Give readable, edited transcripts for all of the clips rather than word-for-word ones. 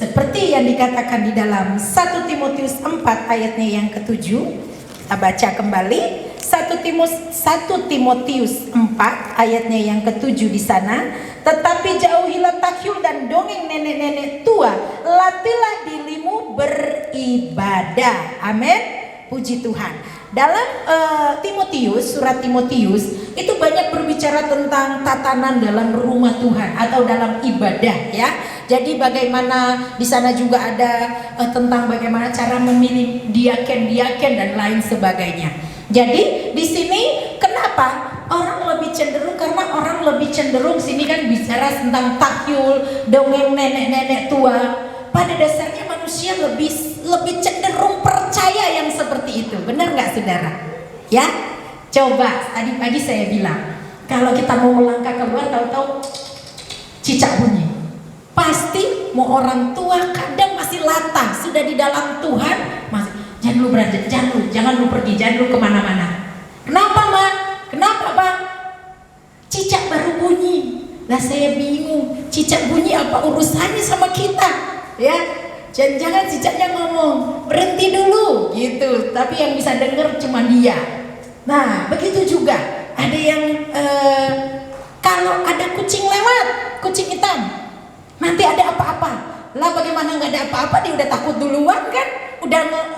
Seperti yang dikatakan di dalam 1 Timotius 4 ayatnya yang ke-7. Kita baca kembali 1 Timotius 4 ayatnya yang ke-7 di sana. Tetapi jauhilah takyul dan dongeng nenek-nenek tua, latihlah dirimu beribadah. Amin. Puji Tuhan. Dalam Timotius, surat Timotius itu banyak berbicara tentang tatanan dalam rumah Tuhan atau dalam ibadah, ya. Jadi bagaimana di sana juga ada tentang bagaimana cara memilih diaken-diaken dan lain sebagainya. Jadi di sini kenapa orang lebih cenderung, karena orang lebih cenderung sini kan bicara tentang takyul, dongeng nenek-nenek tua. Pada dasarnya manusia lebih cenderung percaya yang seperti itu. Benar nggak saudara? Ya, coba tadi pagi saya bilang kalau kita mau melangkah keluar tahu-tahu cicak bunyi. Pasti mau orang tua kadang masih latah, sudah di dalam Tuhan masih jangan lu beranjak, jangan lu pergi, jangan lu kemana-mana. Kenapa Ma? Kenapa Pak? Cicak baru bunyi. Lah saya bingung, cicak bunyi apa urusannya sama kita? Ya, jangan cicaknya ngomong berhenti dulu gitu, tapi yang bisa dengar cuma dia. Nah begitu juga ada yang kalau ada kucing lewat, kucing hitam, nanti ada apa-apa lah, bagaimana nggak ada apa-apa, dia udah takut duluan kan,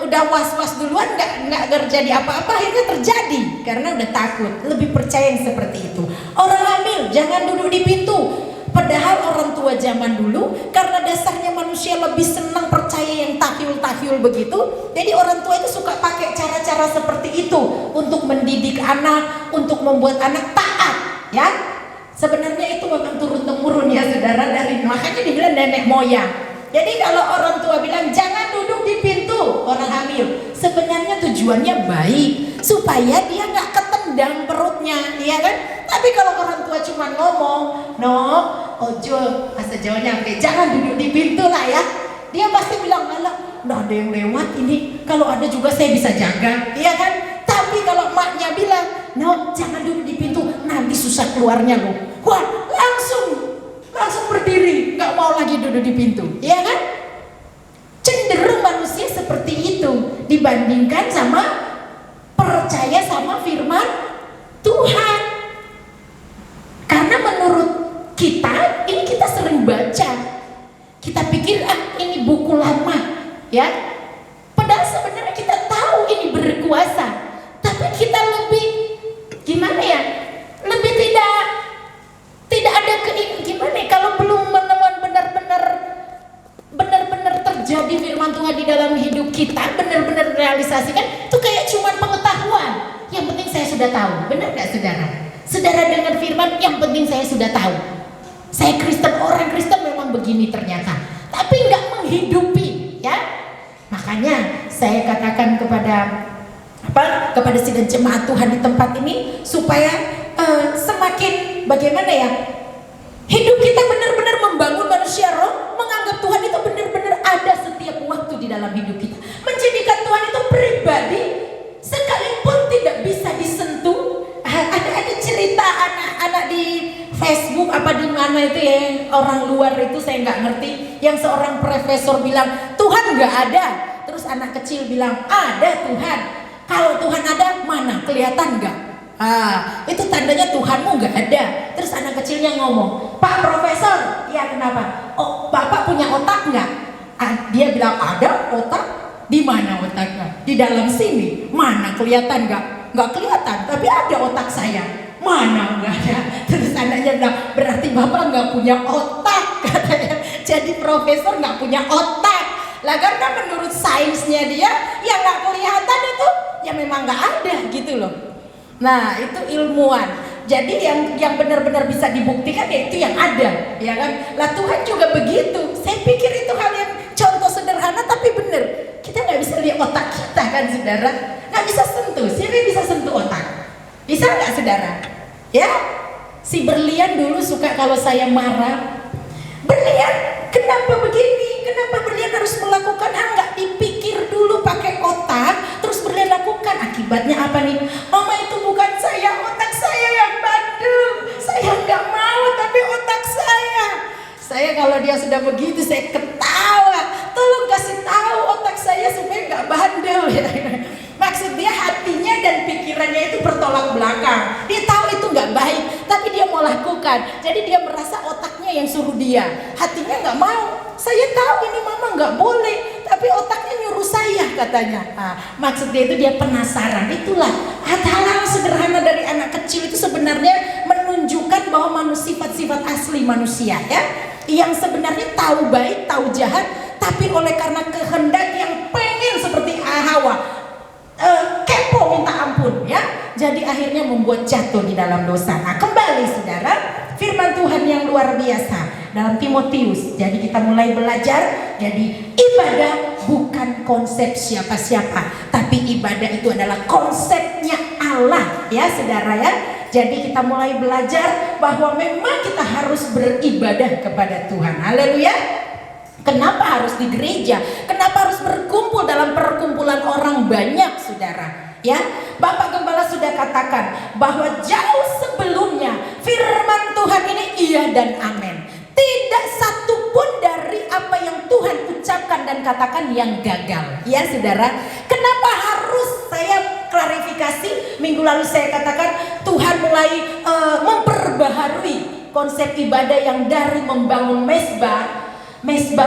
udah was-was duluan, nggak terjadi apa-apa, akhirnya terjadi karena udah takut. Lebih percaya yang seperti itu. Orang hamil jangan duduk di pintu. Padahal orang tua zaman dulu karena dasarnya manusia lebih senang percaya yang takyul-takyul begitu. Jadi orang tua itu suka pakai cara-cara seperti itu untuk mendidik anak, untuk membuat anak taat, ya. Sebenarnya itu memang turun-temurun ya saudara, dari makanya dibilang nenek moyang. Jadi kalau orang tua bilang jangan duduk di pintu orang hamil, sebenarnya tujuannya baik supaya dia nggak ketendang perutnya, ya kan? Tapi kalau orang tua cuma ngomong, no, ojo, bahasa Jawanya apa? Jangan duduk di pintu lah ya. Dia pasti bilang, alah, nggak ada yang lewat ini. Kalau ada juga saya bisa jaga, ya kan? Tapi kalau emaknya bilang, no, jangan duduk di pintu, nanti susah keluarnya loh. Wah, langsung berdiri, nggak mau lagi duduk di pintu, ya kan? Cenderung manusia seperti itu dibandingkan sama percaya sama firman Tuhan. Karena menurut kita, ini kita sering baca, kita pikir ini buku lama, ya. Padahal sebenarnya kita tahu ini berkuasa, tapi kita lebih gimana ya? Lebih tidak ada gimana ya, kalau belum menemukan benar-benar terjadi firman Tuhan di dalam hidup kita, benar-benar realisasikan, itu kayak cuma pengetahuan. Yang penting saya sudah tahu, benar nggak saudara? Saudara dengar firman, yang penting saya sudah tahu. Saya Kristen, orang Kristen memang begini ternyata, tapi nggak menghidupi, ya. Makanya saya katakan kepada sidang jemaat Tuhan di tempat ini supaya semakin bagaimana ya, hidup kita benar-benar membangun manusia roh, menganggap Tuhan itu benar-benar ada setiap waktu di dalam hidup kita, menjadikan Tuhan itu pribadi sekalipun tidak bisa disentuh. Ada cerita anak-anak di Facebook apa di mana itu ya, orang luar itu saya nggak ngerti, yang seorang profesor bilang Tuhan nggak ada, terus anak kecil bilang ada Tuhan. Kalau Tuhan ada, mana kelihatan nggak? Itu tandanya Tuhanmu nggak ada. Terus anak kecilnya ngomong, Pak Profesor, ya kenapa? Oh, Bapak punya otak nggak? Dia bilang ada otak. Di mana otaknya? Di dalam sini. Mana kelihatan nggak? Nggak kelihatan, tapi ada otak saya. Mana nggak ada? Terus anaknya bilang, berarti Bapak nggak punya otak, katanya. Jadi profesor nggak punya otak. Lah karena menurut sainsnya dia, yang nggak kelihatan itu ya memang nggak ada gitu loh. Nah itu ilmuwan. Jadi yang benar-benar bisa dibuktikan ya itu yang ada, ya kan? Lah Tuhan juga begitu. Saya pikir itu hal yang contoh sederhana tapi benar. Kita nggak bisa lihat otak kita kan saudara, nggak bisa sentuh. Siapa bisa sentuh otak? Bisa nggak saudara? Ya, si Berlian dulu suka kalau saya marah. Berlian, kenapa begini? Kenapa Berlian harus melakukan hal nggak dipikir dulu pakai otak, terus Berlian lakukan? Akibatnya apa nih? Mama itu bukan saya, otak saya yang bandel. Saya nggak mau, tapi otak saya. Saya kalau dia sudah begitu, saya ketawa. jadul ya. Maksud dia hatinya dan pikirannya itu bertolak belakang. Dia tahu itu nggak baik, tapi dia mau lakukan. Jadi dia merasa otaknya yang suruh dia, hatinya nggak mau. Saya tahu ini mama nggak boleh, tapi otaknya nyuruh saya katanya. Maksud dia itu dia penasaran. Itulah hal-hal sederhana dari anak kecil itu sebenarnya menunjukkan bahwa sifat-sifat asli manusia ya, yang sebenarnya tahu baik, tahu jahat, tapi oleh karena kehendak yang pengen seperti Hawa, kepo minta ampun ya, jadi akhirnya membuat jatuh di dalam dosa. Nah kembali saudara, firman Tuhan yang luar biasa dalam Timotius. Jadi kita mulai belajar, jadi ibadah bukan konsep siapa-siapa, tapi ibadah itu adalah konsepnya Allah ya saudara ya. Jadi kita mulai belajar bahwa memang kita harus beribadah kepada Tuhan. Haleluya. Kenapa harus di gereja? Kenapa harus berkumpul dalam perkumpulan orang banyak, saudara? Ya, Bapak Gembala sudah katakan bahwa jauh sebelumnya firman Tuhan ini iya dan amin. Tidak satupun dari apa yang Tuhan ucapkan dan katakan yang gagal. Ya, saudara. Kenapa harus saya klarifikasi? Minggu lalu saya katakan Tuhan mulai memperbaharui konsep ibadah yang dari membangun mesbah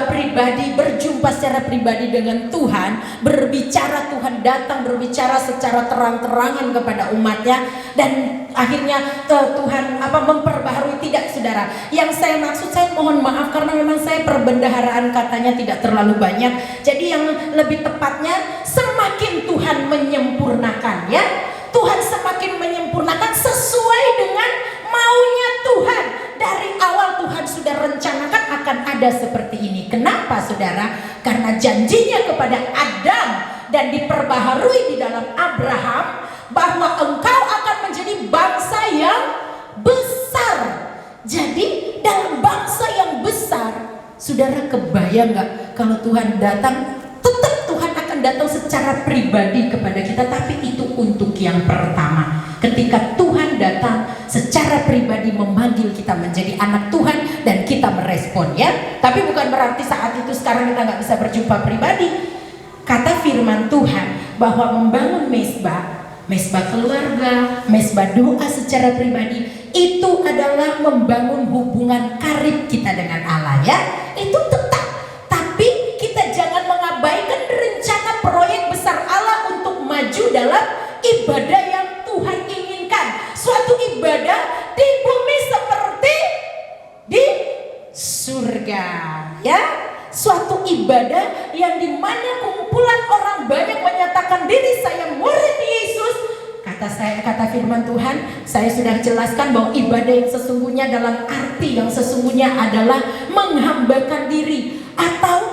pribadi, berjumpa secara pribadi dengan Tuhan, berbicara, Tuhan datang berbicara secara terang-terangan kepada umatnya, dan akhirnya Tuhan memperbaharui. Tidak saudara, yang saya maksud, saya mohon maaf karena memang saya perbendaharaan katanya tidak terlalu banyak, jadi yang lebih tepatnya semakin Tuhan menyempurnakan ya, Tuhan semakin menyempurnakan sesuai dengan maunya Tuhan. Dari awal Tuhan sudah rencanakan akan ada seperti ini. Kenapa saudara? Karena janjinya kepada Adam dan diperbaharui di dalam Abraham bahwa engkau akan menjadi bangsa yang besar. Jadi dalam bangsa yang besar, saudara kebayang gak kalau Tuhan datang? Tetap Tuhan akan datang secara pribadi kepada kita, tapi itu untuk yang pertama. Ketika Tuhan datang secara pribadi memanggil kita menjadi anak Tuhan dan kita merespon ya. Tapi bukan berarti saat itu sekarang kita nggak bisa berjumpa pribadi. Kata firman Tuhan bahwa membangun mesbah keluarga, mesbah doa secara pribadi, itu adalah membangun hubungan karib kita dengan Allah ya. Itu tetap. Tapi kita jangan mengabaikan rencana proyek besar Allah untuk maju dalam ibadah yang Tuhan inginkan. Suatu ibadah di bumi seperti di surga ya. Suatu ibadah yang dimana kumpulan orang banyak menyatakan diri saya murid Yesus. Kata firman Tuhan, saya sudah jelaskan bahwa ibadah yang sesungguhnya dalam arti yang sesungguhnya adalah menghambakan diri atau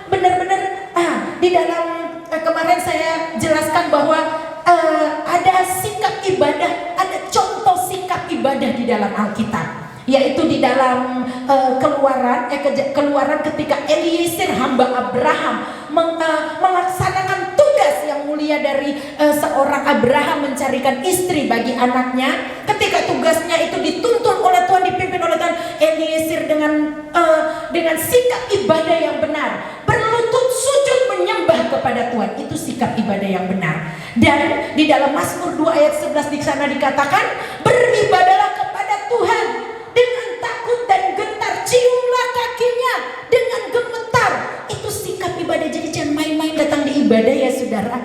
benar-benar di dalam kemarin saya jelaskan bahwa ada sikap ibadah, ada contoh sikap ibadah di dalam Alkitab, yaitu di dalam keluaran ketika Eliezer hamba Abraham melaksanakan tugas yang mulia dari seorang Abraham mencarikan istri bagi anaknya. Ketika tugasnya itu dituntun oleh Tuhan, dipimpin oleh Tuhan, Eliezer dengan sikap ibadah yang benar, berlutut sujud menyembah kepada Tuhan, itu sikap ibadah yang benar. Dan di dalam Mazmur 2 ayat 11 di sana dikatakan, beribadahlah kepada Tuhan dengan takut dan gentar, ciumlah kakinya dengan gemetar. Itu sikap ibadah. Jadi jangan main-main datang di ibadah ya saudara.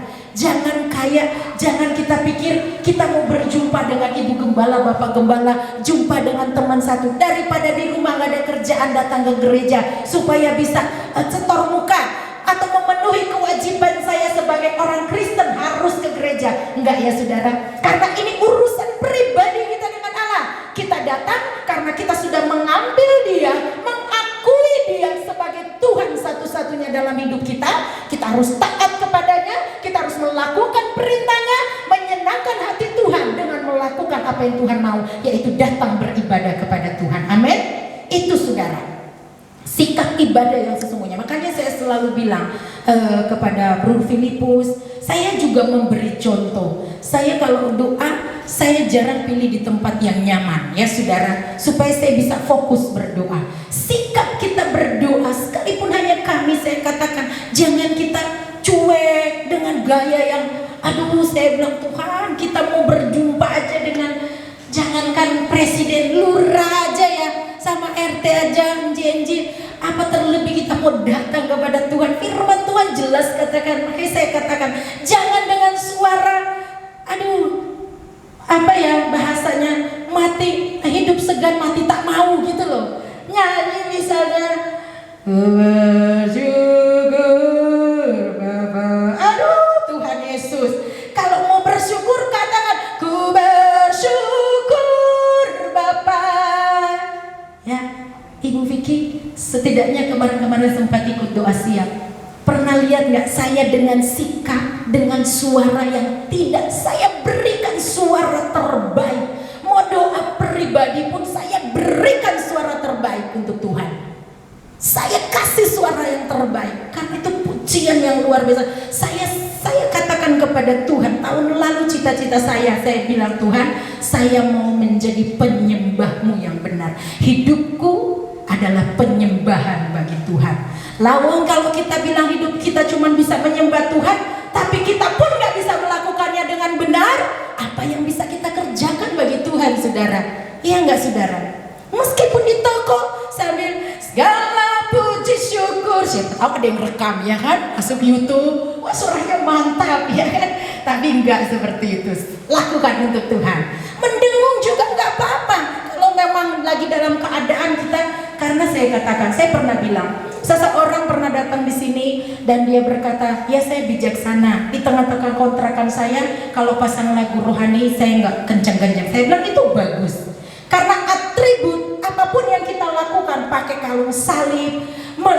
Jangan kita pikir kita mau berjumpa dengan ibu gembala, bapak gembala, jumpa dengan teman satu, daripada di rumah gak ada kerjaan datang ke gereja supaya bisa setor muka atau memenuhi kewajiban saya sebagai orang Kristen harus ke gereja. Enggak ya saudara, karena ini urusan pribadi kita dengan Allah. Kita datang karena kita sudah mengambil dia, mengakui dia sebagai Tuhan satu-satunya dalam hidup kita. Kita harus taat kepadanya, kita harus melakukan perintahnya, menyenangkan hati Tuhan dengan melakukan apa yang Tuhan mau, yaitu datang beribadah kepada Tuhan. Amin. Itu saudara, sikap ibadah yang sesungguhnya. Makanya saya selalu bilang kepada Bro Filipus, saya juga memberi contoh. Saya kalau doa, saya jarang pilih di tempat yang nyaman ya saudara, supaya saya bisa fokus berdoa. Sikap kita berdoa, sekalipun hanya kami, saya katakan jangan kita cuek dengan gaya yang aduh, saya bilang Tuhan, kita mau berjumpa aja dengan jangankan presiden, lurah aja ya, sama RT aja, NJ, apa terlebih kita mau datang kepada Tuhan. Firman Tuhan jelas katakan, makanya saya katakan jangan dengan suara aduh, apa ya bahasanya, mati hidup segan mati tak mau gitu loh. Nyanyi misalnya bersyukur Bapa, aduh Tuhan Yesus. Kalau mau bersyukur katakan ku bersyukur Bapa. Ya, Ibu Vicky setidaknya kemarin-kemarin sempat ikut doa siang. Pernah lihat nggak saya dengan sikap, dengan suara yang tidak saya berikan suara terbaik. Mau doa pribadi pun saya berikan suara terbaik untuk Tuhan. Saya kasih suara yang terbaik karena itu pujian yang luar biasa. Saya katakan kepada Tuhan, tahun lalu cita-cita saya bilang, Tuhan, saya mau menjadi penyembah-Mu yang benar. Hidupku adalah penyembahan bagi Tuhan. Lawang kalau kita bilang hidup kita cuma bisa menyembah Tuhan, tapi kita pun nggak bisa melakukannya dengan benar, apa yang bisa kita kerjakan bagi Tuhan, saudara? Iya nggak, saudara? Meskipun di toko sambil segala puji syukur, siapa tahu ada yang rekam ya kan, masuk YouTube, wah suaranya mantap ya kan, tapi enggak seperti itu. Lakukan untuk Tuhan. Mendengung juga nggak apa-apa kalau memang lagi dalam keadaan kita, karena saya katakan, saya pernah bilang, seseorang pernah datang di sini dan dia berkata, ya saya bijaksana, di tengah-tengah kontrakan saya kalau pasang lagu rohani saya nggak kencang-kencang. Saya bilang itu bagus, karena atribut apapun yang kita lakukan, pakai kalung salib,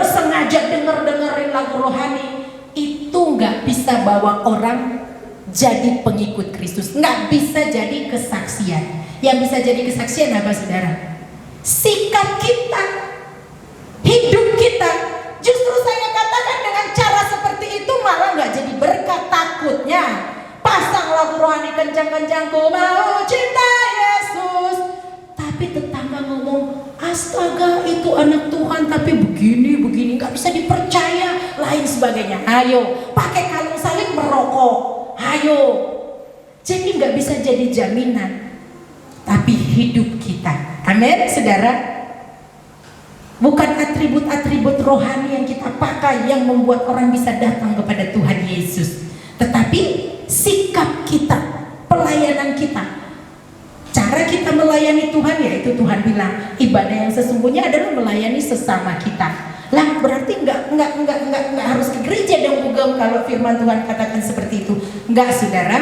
sengaja dengerin lagu rohani, itu nggak bisa bawa orang jadi pengikut Kristus, nggak bisa jadi kesaksian. Yang bisa jadi kesaksian apa, saudara? Sikap kita, hidup kita. Justru saya katakan dengan cara seperti itu malah nggak jadi berkat. Takutnya pasang lagu rohani kencang-kencang, ku mau cinta Yesus, tapi tetangga ngomong, astaga itu anak Tuhan tapi begini nggak bisa dipercaya, lain sebagainya. Ayo pakai kalung salib merokok, ayo. Jadi nggak bisa jadi jaminan. Tapi hidup kita, amin saudara, bukan atribut-atribut rohani yang kita pakai yang membuat orang bisa datang kepada Tuhan Yesus, tetapi sikap kita, pelayanan kita, cara kita melayani Tuhan, yaitu Tuhan bilang ibadah yang sesungguhnya adalah melayani sesama kita. Lah berarti nggak harus ke gereja dong Bugam kalau firman Tuhan katakan seperti itu. Nggak, saudara.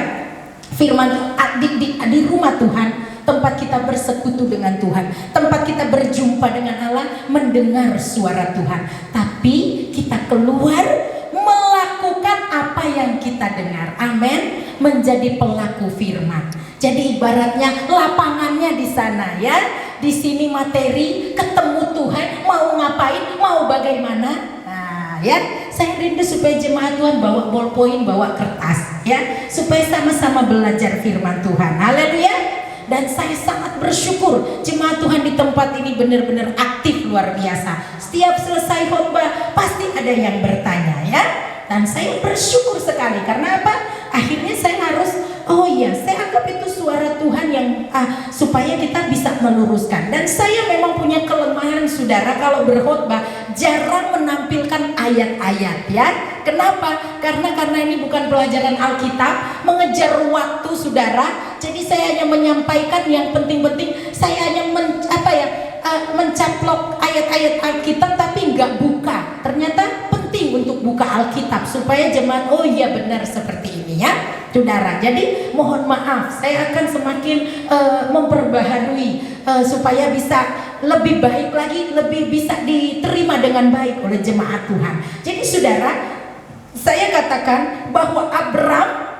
Firman di rumah Tuhan, tempat kita bersekutu dengan Tuhan, tempat kita berjumpa dengan Allah, mendengar suara Tuhan. Tapi kita keluar melakukan apa yang kita dengar. Amin. Menjadi pelaku firman. Jadi ibaratnya lapangannya di sana ya. Di sini materi, ketemu Tuhan, mau ngapain, mau bagaimana. Nah ya, saya rindu supaya jemaat Tuhan bawa ballpoint, bawa kertas ya, supaya sama-sama belajar firman Tuhan. Haleluya. Dan saya sangat bersyukur jemaat Tuhan di tempat ini benar-benar aktif luar biasa. Setiap selesai khotbah pasti ada yang bertanya ya. Dan saya bersyukur sekali karena apa? Akhirnya saya harus, oh iya, saya anggap itu suara Tuhan yang supaya kita bisa meluruskan. Dan saya memang punya kelemahan, saudara, kalau berkhotbah jarang menampilkan ayat-ayat ya. Kenapa? Karena ini bukan pelajaran Alkitab, mengejar waktu, saudara. Jadi saya hanya menyampaikan yang penting-penting. Saya hanya mencaplok ayat-ayat Alkitab tapi nggak buka. Ternyata penting untuk buka Alkitab supaya jemaat, oh iya benar seperti ini ya, saudara. Jadi mohon maaf, saya akan semakin memperbaharui supaya bisa lebih baik lagi, lebih bisa diterima dengan baik oleh jemaat Tuhan. Jadi saudara, saya katakan bahwa Abram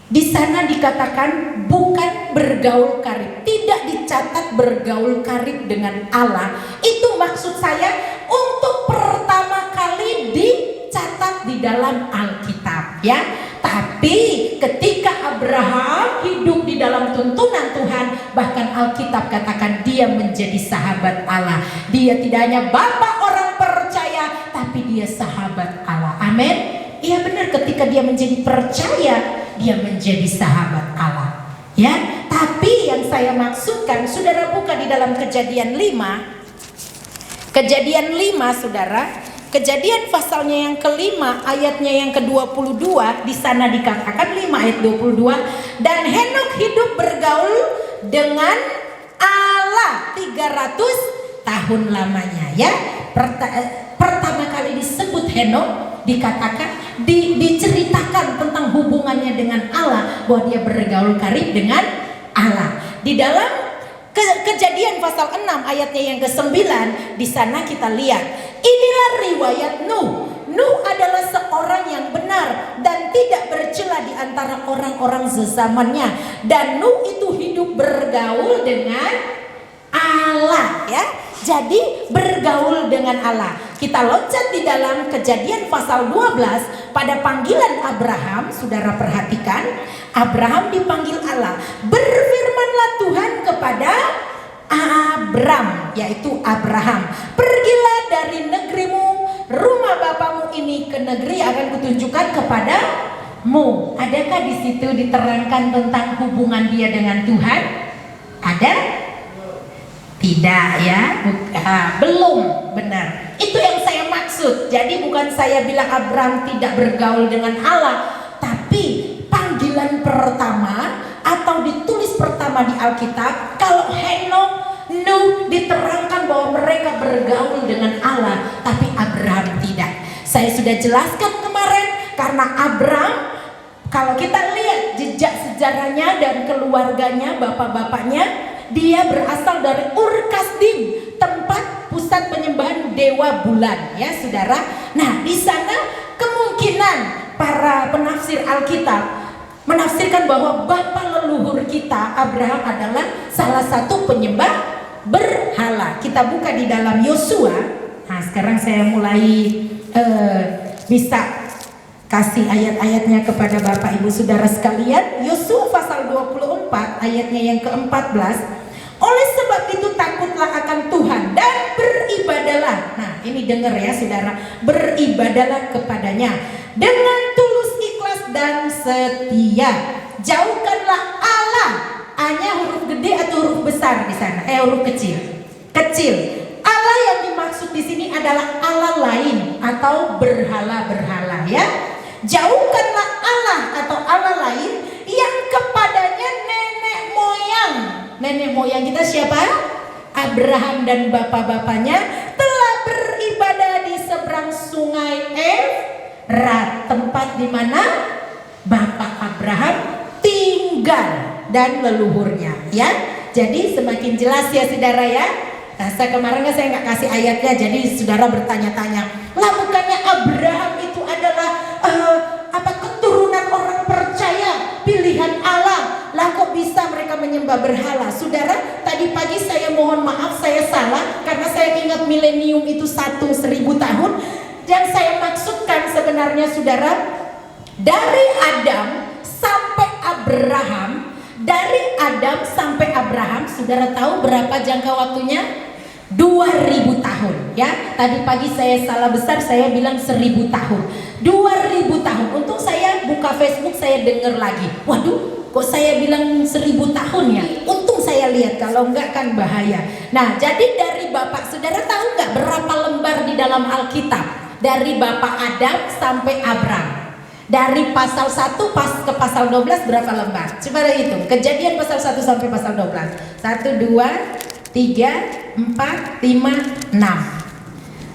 di sana dikatakan bukan bergaul karib, tidak dicatat bergaul karib dengan Allah. Itu maksud saya untuk pertama kali dicatat di dalam Alkitab ya. Tapi ketika Abraham hidup di dalam tuntunan Tuhan, bahkan Alkitab katakan dia menjadi sahabat Allah. Dia tidak hanya bapa orang percaya, tapi dia sahabat Allah. Amin. Iya benar, ketika dia menjadi percaya, dia menjadi sahabat Allah. Ya, tapi yang saya maksudkan, saudara buka di dalam Kejadian 5. Kejadian 5, saudara. Kejadian pasalnya yang kelima, ayatnya yang ke-22, di sana dikatakan 5 ayat 22, dan Henok hidup bergaul dengan Allah 300 tahun lamanya. Ya, pertama kali disebut Henok, dikatakan diceritakan tentang hubungannya dengan Allah, bahwa dia bergaul karib dengan Allah. Di dalam Kejadian pasal 6 ayatnya yang ke-9, di sana kita lihat, inilah riwayat Nuh. Nuh adalah seorang yang benar dan tidak bercela di antara orang-orang sezamannya, dan Nuh itu hidup bergaul dengan Allah, ya. Jadi bergaul dengan Allah. Kita loncat di dalam Kejadian pasal 12 pada panggilan Abraham. Saudara perhatikan, Abraham dipanggil Allah. Berfirmanlah Tuhan kepada Abram, yaitu Abraham, pergilah dari negerimu, rumah bapamu ini, ke negeri akan kutunjukkan kepadamu. Adakah di situ diterangkan tentang hubungan dia dengan Tuhan? Ada? Tidak, ya. Belum, benar. Itu yang saya maksud. Jadi bukan saya bilang Abraham tidak bergaul dengan Allah, tapi panggilan pertama atau ditulis pertama di Alkitab, kalau Henok, Nuh diterangkan bahwa mereka bergaul dengan Allah, tapi Abraham tidak. Saya sudah jelaskan kemarin, karena Abraham, kalau kita lihat jejak sejarahnya dan keluarganya, bapak-bapaknya, dia berasal dari Ur Kasdim, tempat pusat penyembahan dewa bulan, ya saudara. Nah, di sana kemungkinan para penafsir Alkitab menafsirkan bahwa bapak leluhur kita Abraham adalah salah satu penyembah berhala. Kita buka di dalam Yosua. Nah, sekarang saya mulai bisa kasih ayat-ayatnya kepada Bapak Ibu Saudara sekalian. Yosua pasal 24 ayatnya yang ke-14. Oleh sebab itu takutlah akan Tuhan dan beribadalah. Nah, ini dengar ya saudara, beribadalah kepadanya dengan tulus, ikhlas dan setia. Jauhkanlah Allah. A-nya huruf gede atau huruf besar di sana? Huruf kecil. Kecil. Allah yang dimaksud di sini adalah Allah lain atau berhala-berhala, ya. Jauhkanlah Allah atau Allah lain yang kepadanya nenek moyang. Nenek moyang kita siapa? Abraham dan bapak-bapaknya telah beribadah di seberang sungai Efrat, tempat di mana bapak Abraham tinggal dan leluhurnya, ya. Jadi semakin jelas ya saudara, ya. Nah, kemarin saya nggak kasih ayatnya, jadi saudara bertanya-tanya, lah bukannya Abraham itu adalah keturunan orang percaya, pilihan Allah, lah kok bisa mereka menyembah berhala? Saudara, tadi pagi saya mohon maaf, saya salah karena saya ingat milenium itu 1000 tahun. Yang saya maksudkan sebenarnya saudara, dari Adam sampai Abraham, dari Adam sampai Abraham, saudara tahu berapa jangka waktunya? 2000 tahun, ya. Tadi pagi saya salah besar, saya bilang 1000 tahun. 2000 tahun. Untung saya buka Facebook, saya dengar lagi. Waduh, kok saya bilang 1000 tahun ya? Untung saya lihat, kalau enggak kan bahaya. Nah, jadi dari Bapak saudara tahu enggak berapa lembar di dalam Alkitab? Dari Bapak Adam sampai Abram. Dari pasal 1 ke pasal 12 berapa lembar? Coba hitung. Kejadian pasal 1 sampai pasal 12. 1, 2, 3, 4, 5, 6.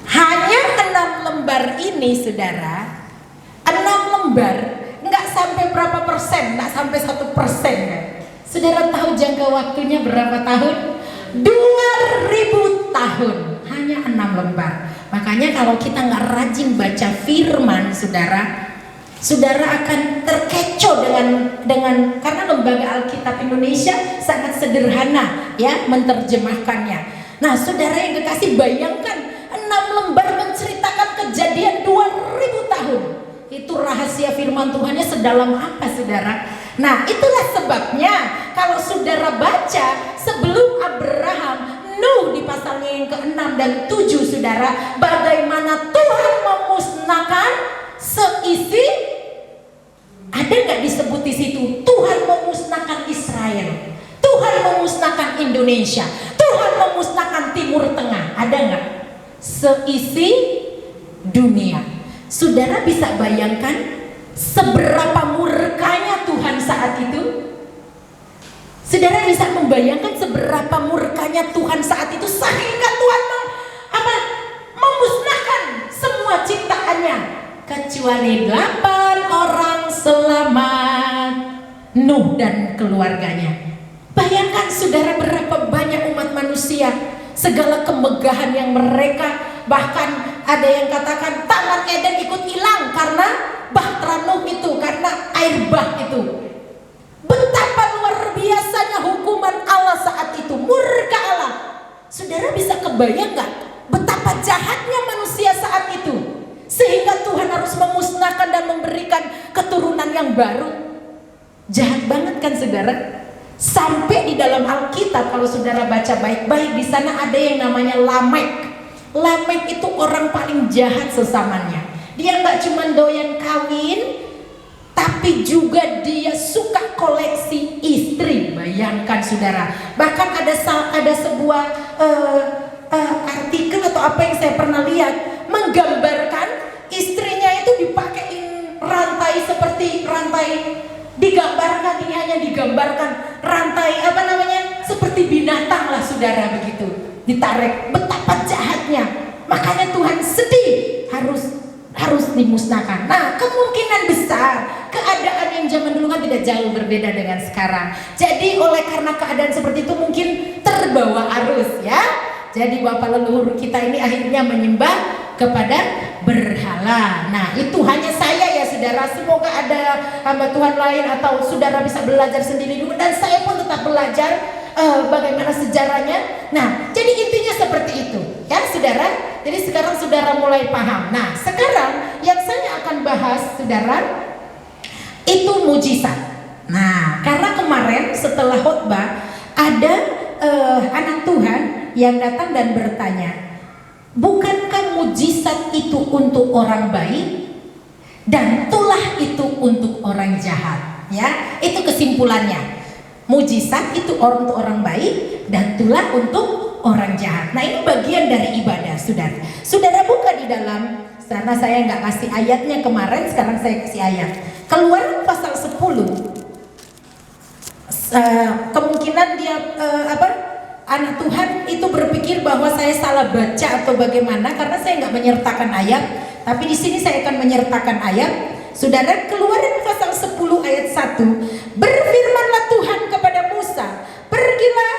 Hanya 6 lembar ini saudara, 6 lembar nggak sampai berapa persen, nggak sampai 1% kan? Saudara tahu jangka waktunya berapa tahun? 2000 tahun. Hanya 6 lembar. Makanya kalau kita nggak rajin baca firman saudara, saudara akan terkecoh dengan karena lembaga Alkitab Indonesia sangat sederhana ya menterjemahkannya. Nah, saudara yang kekasih, bayangkan 6 lembar menceritakan kejadian 2000 tahun. Itu rahasia firman Tuhannya sedalam apa saudara? Nah, itulah sebabnya kalau saudara baca sebelum Abraham, Nuh di pasalnya yang ke-6 dan 7 saudara, bagaimana Tuhan memusnahkan seisi, ada nggak disebut di situ Tuhan memusnahkan Israel, Tuhan memusnahkan Indonesia, Tuhan memusnahkan Timur Tengah, ada nggak? Seisi dunia. Saudara bisa bayangkan seberapa murkanya Tuhan saat itu? Saudara bisa membayangkan seberapa murkanya Tuhan saat itu, sehingga Tuhan memusnahkan semua ciptaannya kecuali 8 orang selamat, Nuh dan keluarganya. Bayangkan saudara berapa banyak umat manusia, segala kemegahan yang mereka, bahkan ada yang katakan Taman Eden ikut hilang karena bahtera Nuh itu, karena air bah itu. Betapa luar biasanya hukuman Allah saat itu, murka Allah. Saudara bisa kebayang gak betapa jahatnya manusia saat itu, sehingga Tuhan harus memusnahkan dan memberikan keturunan yang baru. Jahat banget kan saudara? Sampai di dalam Alkitab kalau saudara baca baik-baik, di sana ada yang namanya Lamek. Lamek itu orang paling jahat sesamanya. Dia nggak cuma doyan kawin, tapi juga dia suka koleksi istri. Bayangkan saudara. Bahkan ada sebuah artikel atau apa yang saya pernah lihat, menggambarkan istrinya itu dipakein rantai, seperti rantai, digambarkan, ini hanya digambarkan rantai seperti binatang lah saudara, begitu ditarik. Betapa jahatnya. Makanya Tuhan sedih, harus dimusnahkan. Nah, kemungkinan besar keadaan yang zaman dulu kan tidak jauh berbeda dengan sekarang. Jadi oleh karena keadaan seperti itu mungkin terbawa arus ya. Jadi bapak leluhur kita ini akhirnya menyembah kepada berhala. Nah, itu hanya saya ya saudara. Semoga ada hamba Tuhan lain atau saudara bisa belajar sendiri dulu, dan saya pun tetap belajar bagaimana sejarahnya. Nah, jadi intinya seperti itu ya saudara. Jadi sekarang saudara mulai paham. Nah, sekarang yang saya akan bahas saudara itu mujizat. Nah, karena kemarin setelah khotbah ada anak Tuhan yang datang dan bertanya, bukankah mujizat itu untuk orang baik dan tulah itu untuk orang jahat? Ya, itu kesimpulannya. Mujizat itu untuk orang baik dan tulah untuk orang jahat. Nah, ini bagian dari ibadah, saudara. Saudara buka di dalam sana, saya nggak kasih ayatnya kemarin, sekarang saya kasih ayat. Keluaran pasal 10. Kemungkinan dia anak Tuhan itu berpikir bahwa saya salah baca atau bagaimana, karena saya nggak menyertakan ayat. Tapi di sini saya akan menyertakan ayat. Saudara, Keluaran pasal 10 ayat 1. Berfirmanlah Tuhan kepada Musa, pergilah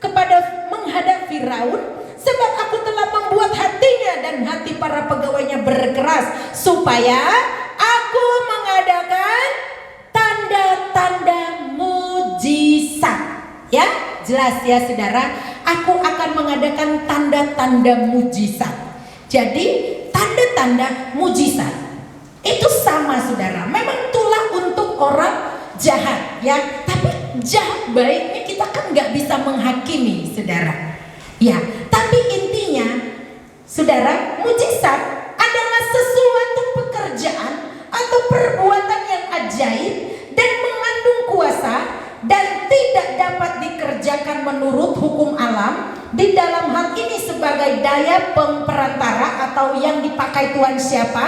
kepada menghadap Firaun, sebab aku telah membuat hatinya dan hati para pegawainya berkeras, supaya aku mengadakan tanda-tanda mujizat. Ya, jelas ya saudara, aku akan mengadakan tanda-tanda mujizat. Jadi tanda-tanda mujizat itu sama saudara, memang tulah untuk orang jahat ya, tapi jahat baiknya kita kan nggak bisa menghakimi saudara ya. Tapi intinya saudara, mujizat adalah sesuatu pekerjaan atau perbuatan yang ajaib dan mengandung kuasa dan tidak dapat dikerjakan menurut hukum alam. Di dalam hal ini sebagai daya pemperantara atau yang dipakai Tuhan siapa?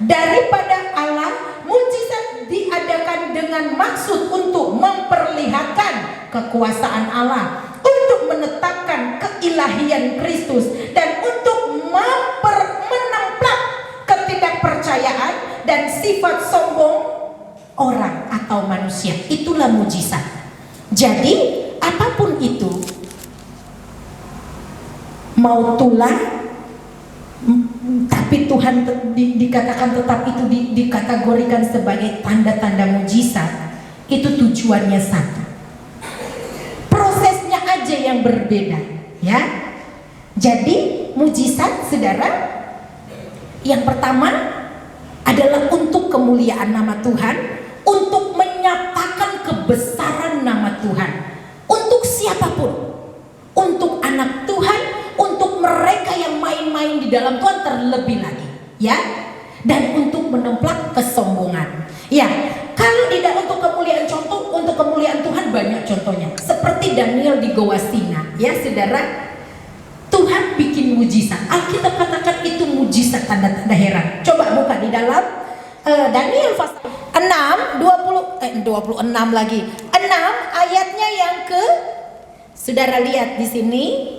Daripada Allah. Mujizat diadakan dengan maksud untuk memperlihatkan kekuasaan Allah, untuk menetapkan keilahian Kristus, dan untuk menempelak ketidakpercayaan dan sifat sombong orang atau manusia. Itulah mujizat. Jadi apapun itu, mau tulah, tapi Tuhan dikatakan tetap itu dikategorikan sebagai tanda-tanda mujizat. Itu tujuannya satu, prosesnya aja yang berbeda ya. Jadi mujizat saudara, yang pertama adalah untuk kemuliaan nama Tuhan, untuk menyatakan kebesaran nama Tuhan untuk siapapun, untuk anak Tuhan, untuk mereka yang main-main di dalam Tuhan terlebih lagi ya. dan untuk menemplak kesombongan. Ya, kalau tidak untuk kemuliaan contoh, untuk kemuliaan Tuhan banyak contohnya. Seperti Daniel di Goa Singa, ya saudara. Tuhan bikin mujizat. Alkitab katakan itu mujizat, tanda-tanda heran. Coba buka di dalam Daniel pasal 6 26 lagi. 6 ayatnya yang ke, saudara lihat di sini.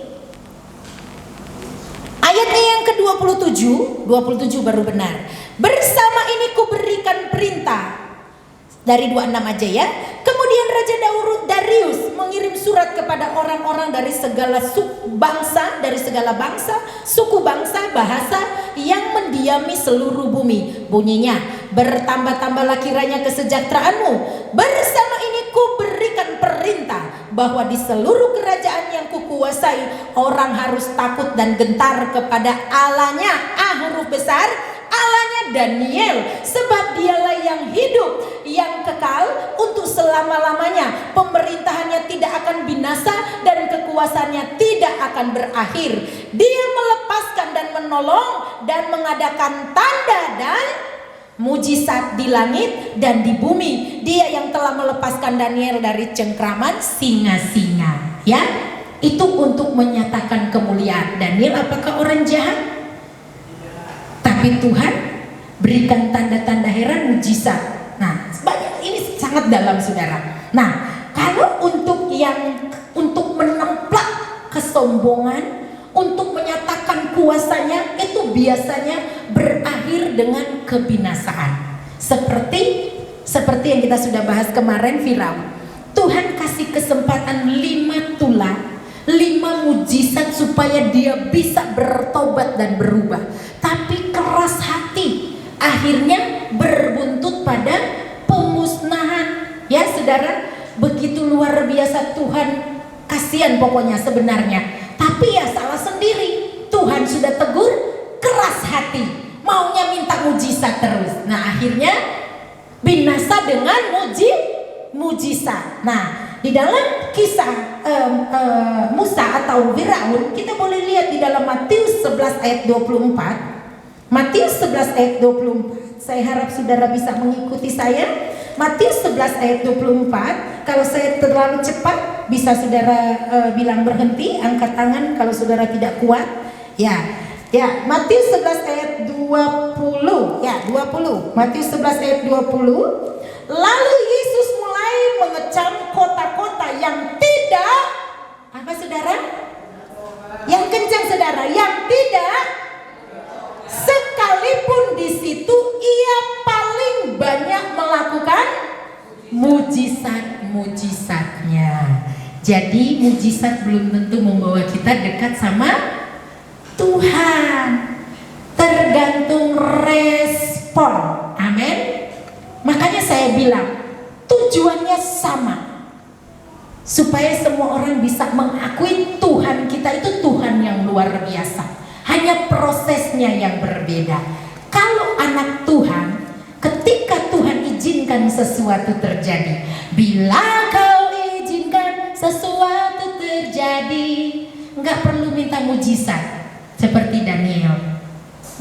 Ayatnya yang ke-27, 27 baru benar. Bersama ini kuberikan perintah. Dari 26 aja ya. Kemudian Raja Darius mengirim surat kepada orang-orang dari segala bangsa, suku bangsa, bahasa yang mendiami seluruh bumi. Bunyinya, bertambah-tambahlah kiranya kesejahteraanmu. Bersama ini kuberikan perintah bahwa di seluruh kerajaan yang kukuasai orang harus takut dan gentar kepada Allahnya, huruf besar, Allahnya Daniel, sebab dialah yang hidup, yang kekal untuk selama-lamanya. Pemerintahannya tidak akan binasa dan kekuasaannya tidak akan berakhir. Dia melepaskan dan menolong dan mengadakan tanda dan mujizat di langit dan di bumi. Dia yang telah melepaskan Daniel dari cengkraman singa-singa. Ya, itu untuk menyatakan kemuliaan. Daniel apakah orang jahat? Tapi Tuhan berikan tanda-tanda heran, mujizat. Nah, banyak, ini sangat dalam saudara. Nah, kalau untuk menemplak kesombongan, untuk menyatakan kuasanya, itu biasanya berakhir dengan kebinasaan. Seperti yang kita sudah bahas kemarin, Firaun. Tuhan kasih kesempatan 5 tulah, 5 mujizat supaya dia bisa bertobat dan berubah. Tapi keras hati, akhirnya berbuntut pada pemusnahan. Ya saudara, begitu luar biasa Tuhan, kasihan pokoknya sebenarnya. Tapi ya salah sendiri, Tuhan sudah tegur, keras hati, maunya minta mujizat terus. Nah akhirnya binasa dengan mujizat. Nah, di dalam kisah Musa atau Firaun, kita boleh lihat di dalam Matius 11 ayat 24. Matius 11 ayat 24. Saya harap saudara bisa mengikuti saya. Matius 11 ayat 24. Kalau saya terlalu cepat, bisa saudara bilang berhenti, angkat tangan kalau saudara tidak kuat. Ya, Matius 11 ayat 20. Ya, 20. Matius 11 ayat 20. Lalu Yesus mulai mengecam kota-kota yang tidak, apa saudara? Yang kencang saudara, yang tidak, sekalipun di situ ia paling banyak melakukan mujizat-mujizatnya. Jadi mujizat belum tentu membawa kita dekat sama Tuhan. Tergantung respon. Amin. Makanya saya bilang tujuannya sama, supaya semua orang bisa mengakui Tuhan kita itu Tuhan yang luar biasa. Hanya prosesnya yang berbeda. Kalau anak Tuhan, ketika Tuhan izinkan sesuatu terjadi, bila kau izinkan sesuatu terjadi, nggak perlu minta mujizat. Seperti Daniel,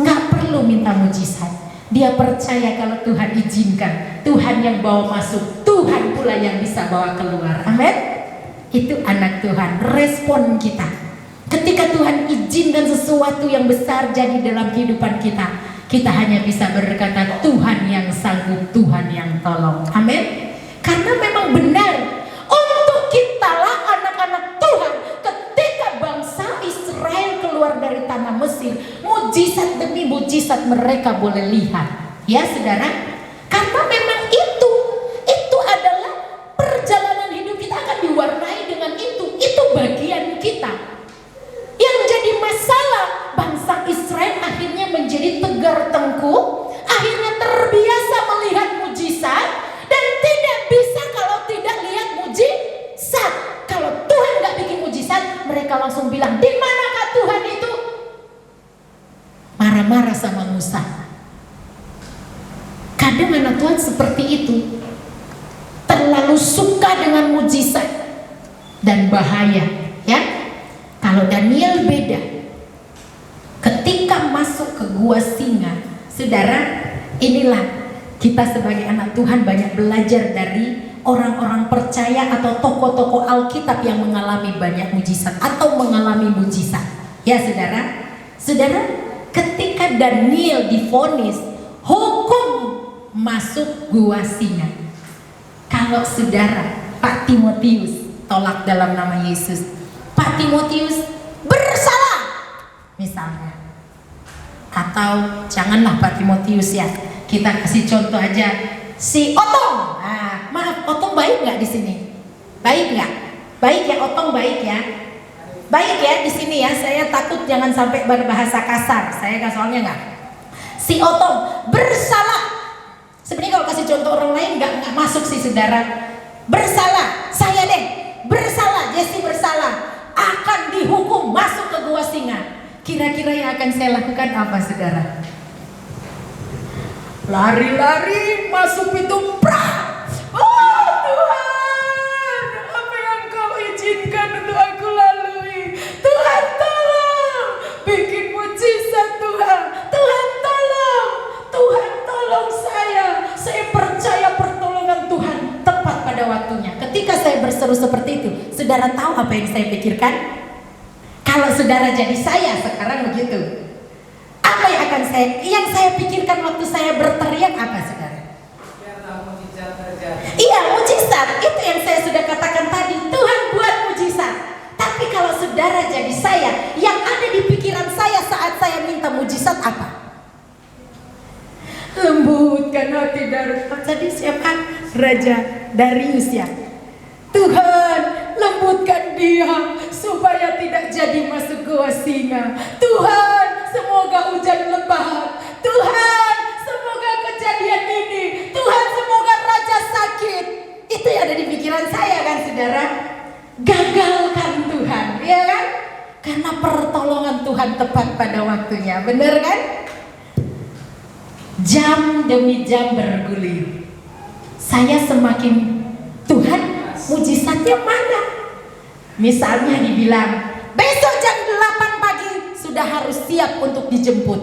nggak perlu minta mujizat. Dia percaya kalau Tuhan izinkan, Tuhan yang bawa masuk, Tuhan pula yang bisa bawa keluar. Amin. Itu anak Tuhan. Respon kita ketika Tuhan izinkan sesuatu yang besar jadi dalam kehidupan kita, kita hanya bisa berkata Tuhan yang sanggup, Tuhan yang tolong. Amin. Karena memang benar untuk kitalah anak-anak Tuhan. Ketika bangsa Israel keluar dari tanah Mesir, mujizat demi mujizat mereka boleh lihat. Ya saudara, karena memang itu adalah perjalanan hidup kita akan diwarnai dengan itu. Itu bagian kita. Yang jadi masalah, bangsa Israel akhirnya menjadi tegar tengkuk, akhirnya terbiasa melihat mujizat, dan tidak bisa kalau tidak lihat mujizat. Kalau Tuhan gak bikin mujizat, mereka langsung bilang, di manakah Tuhan itu? Marah-marah sama Musa. Kadang anak Tuhan seperti itu, terlalu suka dengan mujizat dan bahaya. Ya, kalau Daniel beda. Ketika masuk ke gua singa, Saudara, inilah kita sebagai anak Tuhan banyak belajar dari orang-orang percaya atau tokoh-tokoh Alkitab yang mengalami banyak mujizat atau mengalami mujizat. Ya saudara, saudara, ketika Daniel divonis hukum masuk gua singa, kalau saudara Pak Timotius tolak dalam nama Yesus, Pak Timotius bersalah misalnya, atau janganlah Pak Timotius ya, kita kasih contoh aja si Otong. Nah, maaf, Otong baik nggak di sini? Baik nggak? Baik ya, Otong baik ya? Baik ya di sini ya. Saya takut jangan sampai berbahasa kasar. Saya nggak, soalnya nggak. Si Otong bersalah. Sebenarnya kalau kasih contoh orang lain nggak masuk sih saudara. Bersalah, saya deh bersalah, Jesse bersalah, akan dihukum masuk ke gua singa. Kira-kira yang akan saya lakukan apa saudara? Lari-lari masuk pintu, prak. Oh Tuhan, apa yang kau izinkan untuk aku lalui? Tuhan tolong, bikin mujizat Tuhan. Tuhan tolong, Tuhan tolong saya. Saya percaya pertolongan Tuhan tepat pada waktunya. Ketika saya berseru seperti itu, saudara tahu apa yang saya pikirkan? Kalau saudara jadi saya sekarang begitu, apa yang saya pikirkan waktu saya berteriak apa saudara? Iya, mujizat. Itu yang saya sudah katakan tadi, Tuhan buat mujizat. Tapi kalau saudara jadi saya, yang ada di pikiran saya saat saya minta mujizat apa? Lembutkan hati tadi siapa? Raja Darius ya. Tuhan, lembutkan dia supaya tidak jadi masuk gua singa. Tuhan, semoga hujan lebat. Tuhan, semoga kejadian ini. Tuhan, semoga raja sakit. Itu yang ada di pikiran saya kan saudara. Gagalkan Tuhan, ya kan? Karena pertolongan Tuhan tepat pada waktunya. Benar kan? Jam demi jam bergulir. Saya semakin, Tuhan, mujizatnya mana? Misalnya dibilang besok jam 8 pagi sudah harus siap untuk dijemput.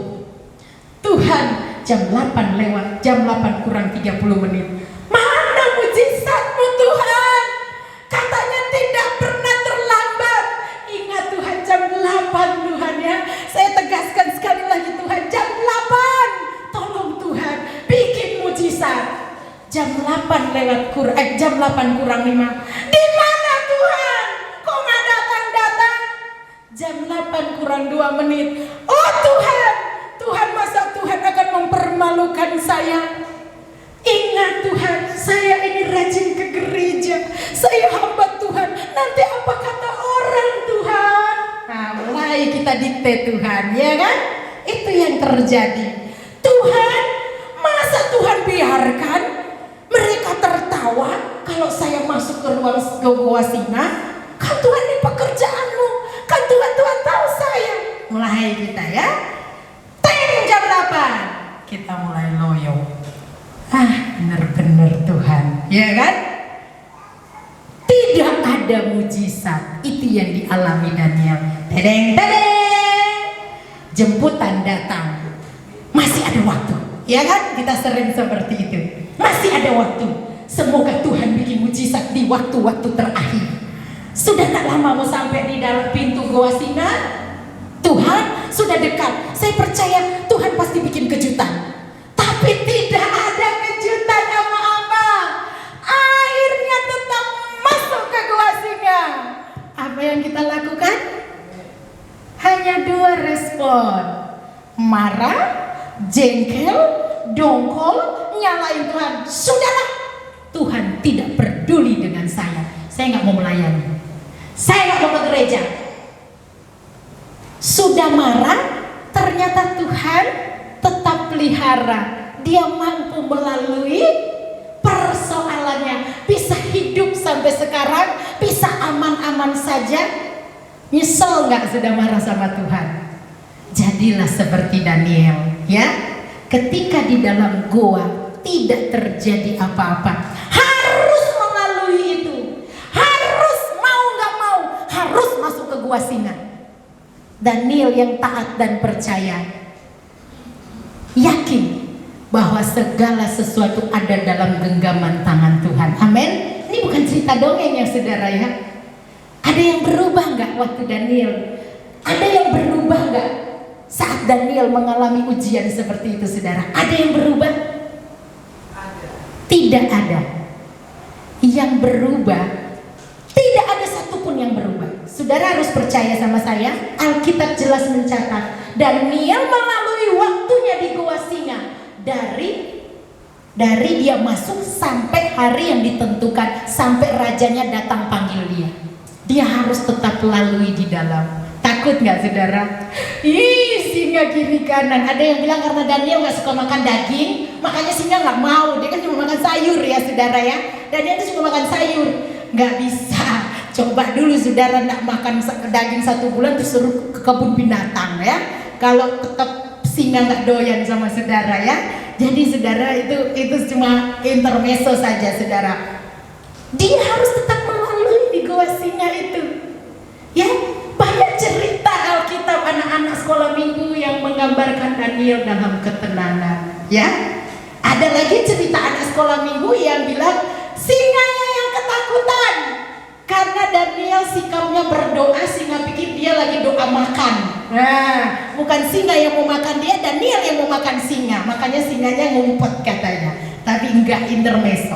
Tuhan, jam 8 lewat, jam 8 kurang 30 menit. Mana mujizatmu Tuhan? Katanya tidak pernah terlambat. Ingat Tuhan, jam 8 Tuhan ya. Saya tegaskan sekali lagi Tuhan, jam 8. Tolong Tuhan, bikin mujizat. Jam 8 lewat jam 8 kurang 5. Di mana Tuhan? Kok nggak datang-datang? Jam 8 kurang 2 menit. Oh Tuhan, Tuhan, masa Tuhan akan mempermalukan saya? Ingat Tuhan, saya ini rajin ke gereja. Saya hamba Tuhan. Nanti apa kata orang Tuhan? Nah, mulai kita dikte Tuhan, ya kan? Itu yang terjadi. Tuhan, masa Tuhan biarkan mereka tertawa kalau saya masuk ke ruang gua singa? Kan Tuhan, ini pekerjaanmu. Kan Tuhan tahu saya. Mulai kita ya. Jam 8 kita mulai loyo. Bener-bener Tuhan, ya kan? Tidak ada mujizat. Itu yang dialami Daniel. Tedeng. Jemputan datang. Masih ada waktu, ya kan? Kita sering seperti itu. Masih ada waktu. Semoga Tuhan bikin mujizat di waktu-waktu terakhir. Sudah tak lama mau sampai di dalam pintu gua singa. Tuhan sudah dekat. Saya percaya Tuhan pasti bikin kejutan. Tapi tidak ada kejutan apa-apa. Akhirnya tetap masuk ke gua singa. Apa yang kita lakukan? Hanya 2 respon. Marah, jengkel, dongkol, nyalain Tuhan. Sudahlah, Tuhan tidak peduli dengan saya. Saya nggak mau melayani. Saya nggak mau ke gereja. Sudah marah, ternyata Tuhan tetap pelihara. Dia mampu melalui persoalannya, bisa hidup sampai sekarang, bisa aman-aman saja. Nyesel nggak sudah marah sama Tuhan? Jadilah seperti Daniel, ya. Ketika di dalam goa tidak terjadi apa-apa, harus melalui itu, harus mau nggak mau, harus masuk ke gua singa. Daniel yang taat dan percaya. yakin bahwa segala sesuatu ada dalam genggaman tangan Tuhan. Amin. Ini bukan cerita dongeng ya saudara ya. Ada yang berubah nggak waktu Daniel? Ada yang berubah nggak saat Daniel mengalami ujian seperti itu saudara? Ada yang berubah? Tidak ada. Yang berubah, tidak ada satupun yang berubah. Saudara harus percaya sama saya, Alkitab jelas mencatat Daniel melalui waktunya di gua singa, dari dia masuk sampai hari yang ditentukan, sampai rajanya datang panggil dia harus tetap lalui di dalam. Takut nggak saudara? Singa kiri kanan. Ada yang bilang karena Daniel nggak suka makan daging, makanya singa nggak mau. Dia kan cuma makan sayur ya saudara ya. Daniel itu cuma makan sayur. Nggak bisa. Coba dulu saudara nggak makan daging 1 bulan terus suruh ke kebun binatang ya. Kalau tetap singa nggak doyan sama saudara ya. Jadi saudara itu cuma intermezzo saja saudara. Dia harus tetap melalui di gua singa itu. Ya, banyak cerita Alkitab anak-anak sekolah minggu yang menggambarkan Daniel dalam ketenangan. Ya, ada lagi cerita anak sekolah minggu yang bilang singanya yang ketakutan karena Daniel sikapnya berdoa, singa pikir dia lagi doa makan. Nah, bukan singa yang mau makan dia, Daniel yang mau makan singa. Makanya singanya ngumpet katanya. Tapi enggak, intermezzo.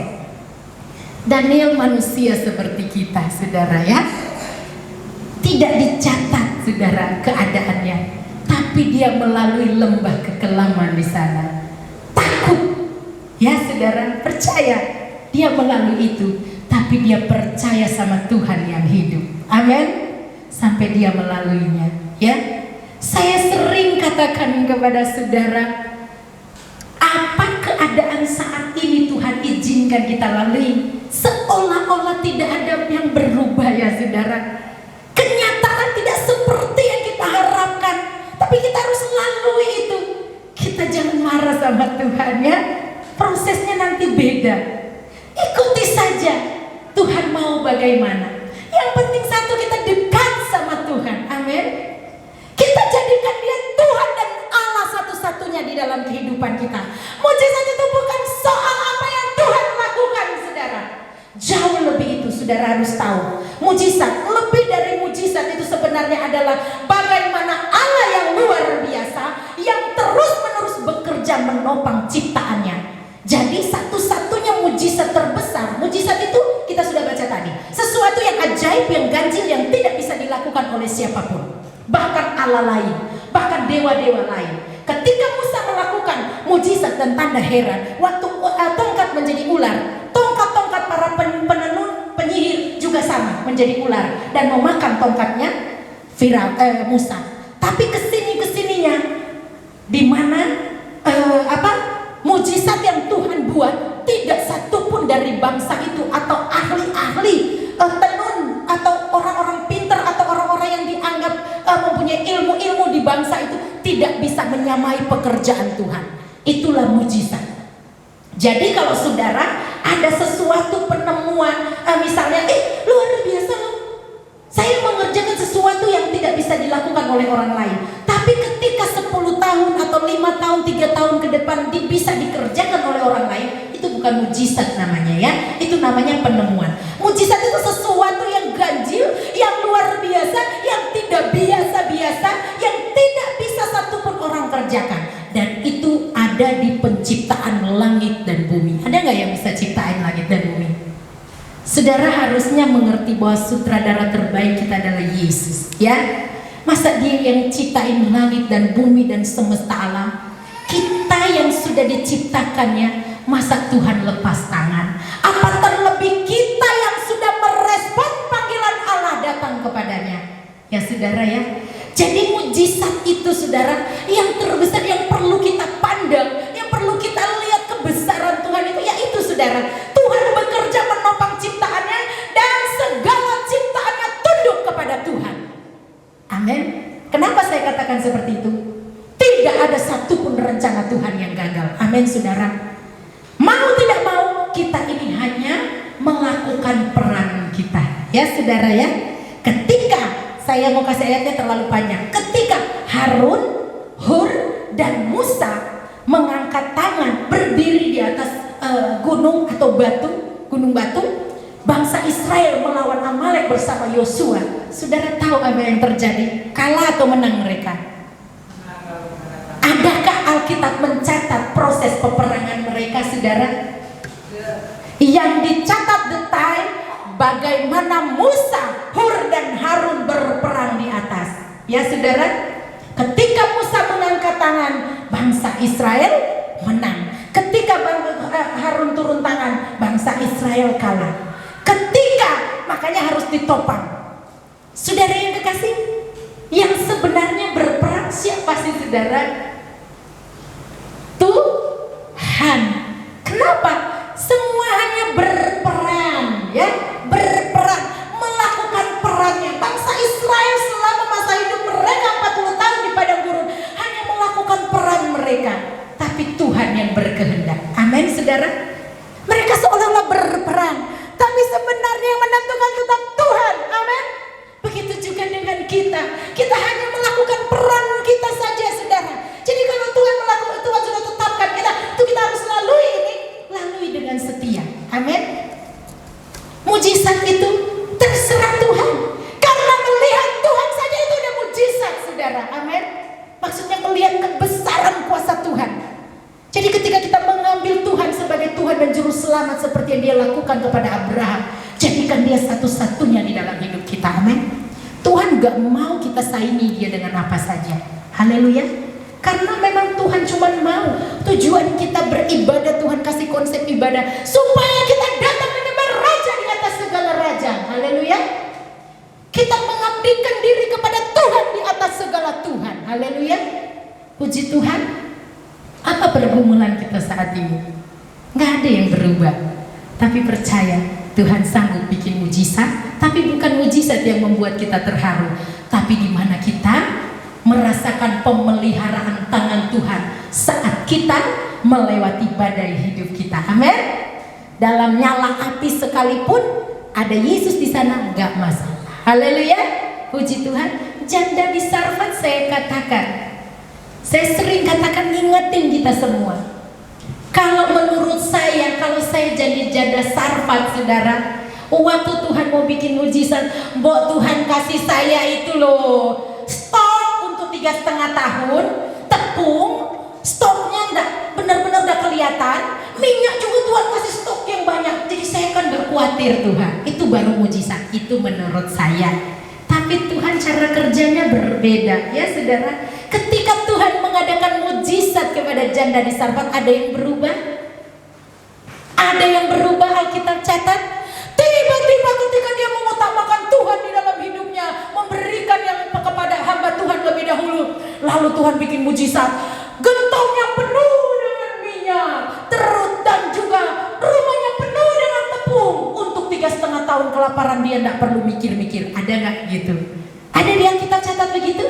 Daniel manusia seperti kita, saudara ya. Tidak dicatat, saudara, keadaannya. Tapi dia melalui lembah kekelaman di sana. Takut. Ya, saudara, percaya. Dia melalui itu. Tapi dia percaya sama Tuhan yang hidup. Amin. Sampai dia melaluinya. Ya, saya sering katakan kepada saudara, apa keadaan saat ini Tuhan izinkan kita lalui, seolah-olah tidak ada yang berubah ya saudara. Kenyataan tidak seperti yang kita harapkan, tapi kita harus lalui itu. Kita jangan marah sama Tuhan ya. Prosesnya nanti beda. Ikuti saja. Tuhan mau bagaimana. Yang penting satu, kita dekat sama Tuhan. Amin. Kita jadikan dia Tuhan dan Allah satu-satunya di dalam kehidupan kita. Mujizat itu bukan soal apa yang Tuhan lakukan saudara. Jauh lebih itu saudara harus tahu. Mujizat, lebih dari mujizat itu sebenarnya adalah bagaimana Allah yang luar biasa, yang terus-menerus bekerja menopang ciptaannya. Jadi satu-satunya mujizat terbesar, mujizat itu kita sudah baca tadi, sesuatu yang ajaib, yang ganjil, yang tidak bisa dilakukan oleh siapapun, bahkan Allah lain, bahkan dewa-dewa lain. Ketika Musa melakukan mujizat dan tanda heran, waktu tongkat menjadi ular, tongkat-tongkat para penenun, penyihir juga sama menjadi ular dan memakan tongkatnya Musa. Tapi kesininya, di mana mujizat yang Tuhan buat, tidak satupun dari bangsa itu atau ahli-ahli tenun atau orang-orang pintar atau orang-orang yang dianggap mempunyai ilmu-ilmu di bangsa itu tidak bisa menyamai pekerjaan Tuhan. Itulah mujizat. Jadi kalau saudara ada sesuatu penemuan, misalnya luar biasa loh, saya mengerjakan sesuatu yang tidak bisa dilakukan oleh orang lain, tapi ketika 10 tahun atau 5 tahun, 3 tahun ke depan bisa dikerjakan oleh orang lain, itu bukan mujizat namanya ya, itu namanya penemuan. Mujizat itu sesuatu yang ganjil, yang luar biasa, yang tidak biasa-biasa, yang tidak bisa satupun orang kerjakan. Dan itu ada di penciptaan langit dan bumi. Ada nggak yang bisa ciptain langit dan bumi? Saudara harusnya mengerti bahwa sutradara terbaik kita adalah Yesus ya. Masa dia yang ciptain langit dan bumi dan semesta alam? Kita yang sudah diciptakannya, masa Tuhan lepas tangan? Apa terlebih kita yang sudah merespon panggilan Allah datang kepadanya? Ya saudara ya. Jadi mujizat itu saudara yang terbesar, yang perlu kita pandang, yang perlu kita lihat kebesaran Tuhan itu, yaitu saudara, Tuhan bekerja menopang ciptaannya dan segala ciptaannya tunduk kepada Tuhan. Amin. Kenapa saya katakan seperti itu? Tidak ada satupun rencana Tuhan yang gagal. Amin saudara. Mau tidak mau, kita ini hanya melakukan peran kita. Ya saudara ya. Ketika, saya mau kasih ayatnya terlalu panjang, ketika Harun, Hur, dan Musa mengangkat tangan, berdiri di atas gunung atau gunung batu. Bangsa Israel melawan Amalek bersama Yosua. Saudara tahu apa yang terjadi? Kalah atau menang mereka? Adakah Alkitab mencatat proses peperangan mereka, saudara? Yang dicatat detail bagaimana Musa, Hur dan Harun berperang di atas. Ya saudara, ketika Musa mengangkat tangan, bangsa Israel menang. Ketika Harun turun tangan, bangsa Israel kalah. Ketika, makanya harus ditopang. Saudara yang kekasih, yang sebenarnya berperang siapa sih saudara? Tuhan. Kenapa? Semua hanya berperang, ya, berperang, melakukan perannya. Bangsa Israel selama masa hidup mereka 40 tahun di padang gurun hanya melakukan peran mereka, tapi Tuhan yang berkehendak. Amin, saudara. Mereka seolah-olah berperang, tapi sebenarnya yang menentukan tetap Tuhan. Amin. Begitu juga dengan kita. Kita hanya melakukan peran kita saja, saudara. Jadi kalau Tuhan melakukan, Tuhan sudah tetapkan kita, itu kita harus lalui ini, lalui dengan setia. Amin. Mujizat itu terserah Tuhan. Karena melihat Tuhan saja itu udah mujizat, saudara. Amin. Maksudnya melihat kebesaran kuasa Tuhan. Jadi ketika kita mengambil Tuhan sebagai Tuhan dan Juru Selamat seperti yang Dia lakukan kepada Abraham, jadikan Dia satu-satunya di dalam hidup kita. Amin. Tuhan gak mau kita saingi Dia dengan apa saja. Haleluya. Karena memang Tuhan cuma mau, tujuan kita beribadah, Tuhan kasih konsep ibadah supaya kita datang menyembah Raja di atas segala raja. Haleluya. Kita mengabdikan diri kepada Tuhan di atas segala Tuhan. Haleluya. Puji Tuhan. Apa pergumulan kita saat ini? Gak ada yang berubah. Tapi percaya Tuhan sanggup bikin mujizat. Tapi bukan mujizat yang membuat kita terharu, tapi di mana kita merasakan pemeliharaan tangan Tuhan saat kita melewati badai hidup kita. Amin. Dalam nyala api sekalipun ada Yesus di sana, nggak masalah. Haleluya. Puji Tuhan. Janda di Sarfat, saya katakan, saya sering katakan, ngingetin kita semua. Kalau menurut saya, kalau saya jadi janda Sarfat, saudara, waktu Tuhan mau bikin mujizat, Mbok, Tuhan kasih saya itu loh stok untuk 3,5 tahun, tepung, stoknya enggak benar-benar udah kelihatan, minyak juga Tuhan kasih stok yang banyak. Jadi saya kan gak khawatir Tuhan. Itu baru mujizat, itu menurut saya. Tapi Tuhan cara kerjanya berbeda, ya saudara. Ketika Tuhan mengadakan mujizat kepada janda di Sarfat, ada yang berubah? Ada yang berubah, Alkitab catat. Tiba-tiba ketika dia mengutamakan Tuhan di dalam hidupnya, memberikan yang kepada hamba Tuhan lebih dahulu, lalu Tuhan bikin mujizat. Gentongnya penuh dengan minyak, terus dan juga rumahnya penuh dengan tepung. Untuk 3,5 tahun kelaparan dia tidak perlu mikir-mikir. Ada nggak gitu? Ada yang kita catat begitu?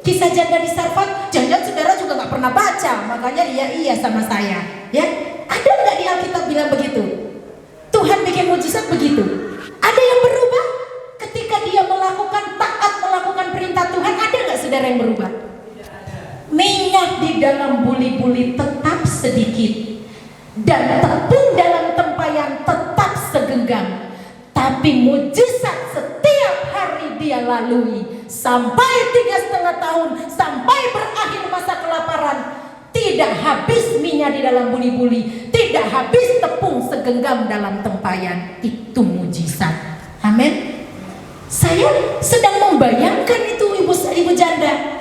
Kisah janda di Sarfat. Jangan saudara juga nggak pernah baca, makanya iya sama saya. Ya, ada nggak di Alkitab bilang begitu? Tuhan bikin mujizat begitu. Ada yang berubah ketika dia melakukan taat, melakukan perintah Tuhan. Ada nggak saudara yang berubah? Minyak di dalam buli-buli tetap sedikit dan tepung dalam tempayan tetap segenggam, tapi mujizat setiap hari dia lalui sampai 3,5 tahun, sampai berakhir masa kelaparan. Tidak habis minyak di dalam buli-buli, tidak habis tepung segenggam dalam tempayan. Itu mujizat. Amin. Saya sedang membayangkan itu ibu janda.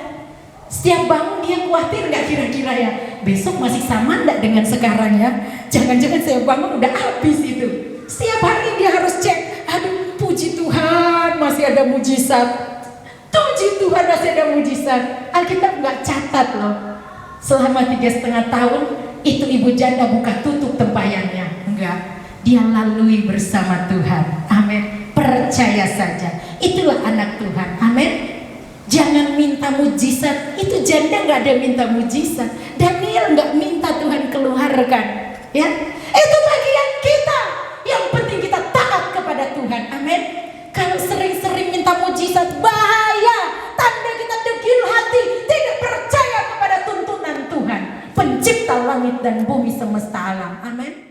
Setiap bangun dia khawatir nggak kira-kira ya, besok masih sama nggak dengan sekarang ya? Jangan-jangan saya bangun udah habis itu. Setiap hari dia harus cek. Aduh, puji Tuhan masih ada mujizat. Puji Tuhan masih ada mujizat. Alkitab nggak catat loh. Selama 3,5 tahun itu ibu janda buka tutup tempayannya. Enggak, dia lalui bersama Tuhan. Amin. Percaya saja, itulah anak Tuhan. Amin. Jangan minta mujizat. Itu janda nggak ada minta mujizat. Daniel nggak minta Tuhan keluarkan. Ya, itu bagian kita. Yang penting kita taat kepada Tuhan. Amin. Kalau sering-sering minta mujizat, bahaya. Tanda kita degil hati, tidak percaya kepada tuntunan Tuhan, Pencipta langit dan bumi semesta alam. Amin.